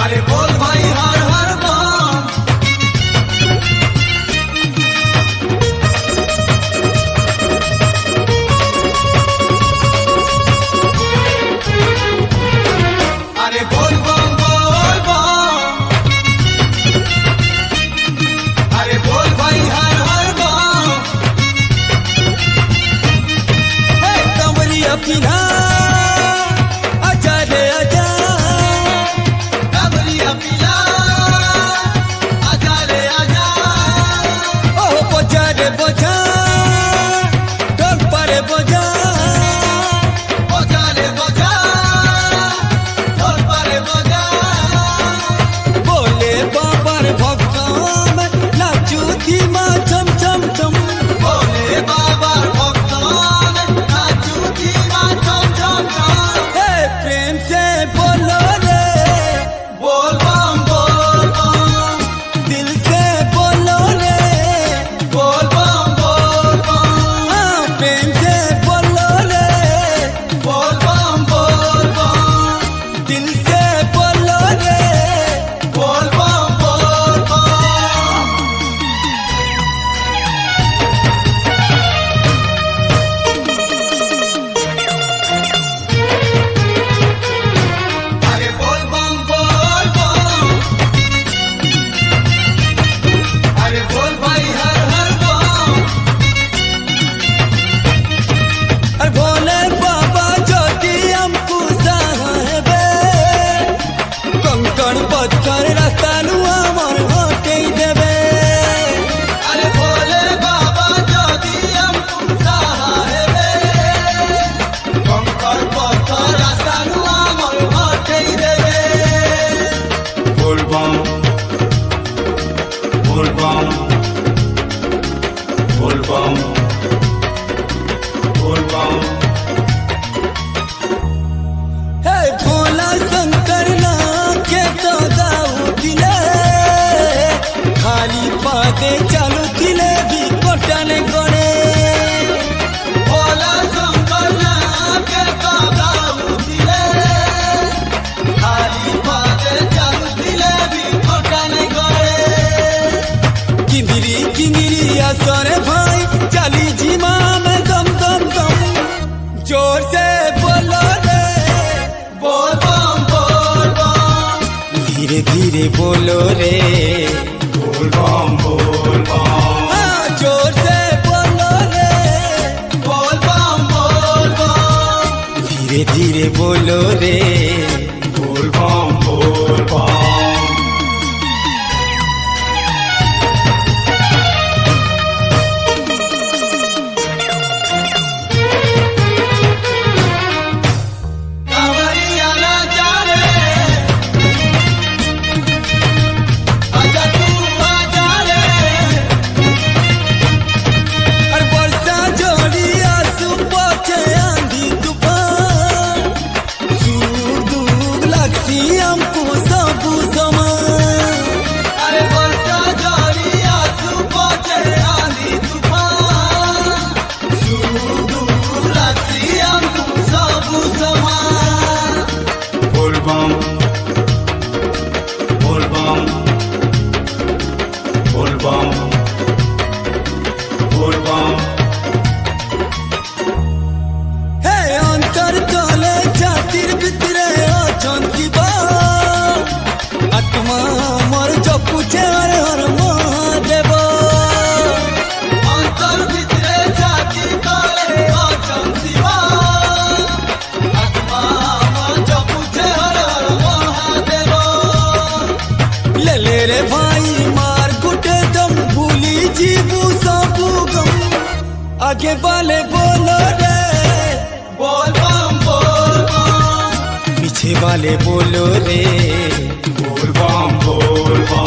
अरे बोल भाई हर हर बम। अरे बोल बम बोल बम। अरे बोल भाई हर हर बम। कमरिया पिना आजा रे आजा, कमरिया पिला आजा रे आजा। ओ बोझा रे बोझा, ढोल पर बोझा, बोझा रे बोझा, ढोल पर बोझा। बोले बाबर भक्तम नाचू धीमा चम चम चम। बोले बाबा भक्तान नाचू धीमा चम चम चम। हे प्रेम से बोलो रे, बोल बम बोल बम। दिल से बोलो रे, बोल बम बोल बम। हाँ प्रेम से बोलो रे, बोल बम बोल बम। दिल से बोलो रे। बोल बम बोल बम। अरे बोल बम बोल बम। अरे बोल भाई हर हर बम। अरे भोले बाबा ज्योति हमको साहबे, कंकड़ पत्थर रास्ता नु अमर होते देवे। अरे भोले बाबा ज्योति हमको साहेबे, कंकड़ पत्थर रास्ता नु अमर होते देवे। बोल बम बोल बम बोल बम बोल बम। हे भोला शंकर ना के तो दाऊ दिले, खाली पाते चालू दिले भी कोटने कोने। भोला शंकर नाम के गाऊ दिले, खाली बातें चालू दिले भी कोटने गए। किंगिरी किंगिरी असरे भाई चाली जीमा में दम दम दम। जोर से बोलो रे, बोल बम बोल बम। धीरे धीरे बोलो रे, बोल बम बोल बम। हाँ जोर से बोलो रे, बोल बम बोल बम। धीरे धीरे बोलो रे। बोल बम बोल बम। कांवरिया ना जा रे, आजा तू आजा रे। अरे वर्षा जोड़ी आंसू पोछे आंधी तूफान, सूर दूर लगती हमको सब समान। अरे वर्षा जोड़ी आंसू पोछे आंधी तूफान, सूरज लगती हमको सब समान। बोल बम बोल बम बोल बम बोल बम। हे अंतर तले जातिर भितरे अछन शिवा, आत्मा मोर जपुछे हर हर महादेव। अंतर भितरे जाति तले अछन शिवा, आत्मा जपुछे हर हर महादेव। ले ले रे भाई मार गुटे दम भूली जीवू सबू गम। आगे वाले बोलो रे, बोल बम बोल बम। पीछे वाले बोलो रे। बोल बम बोल बम।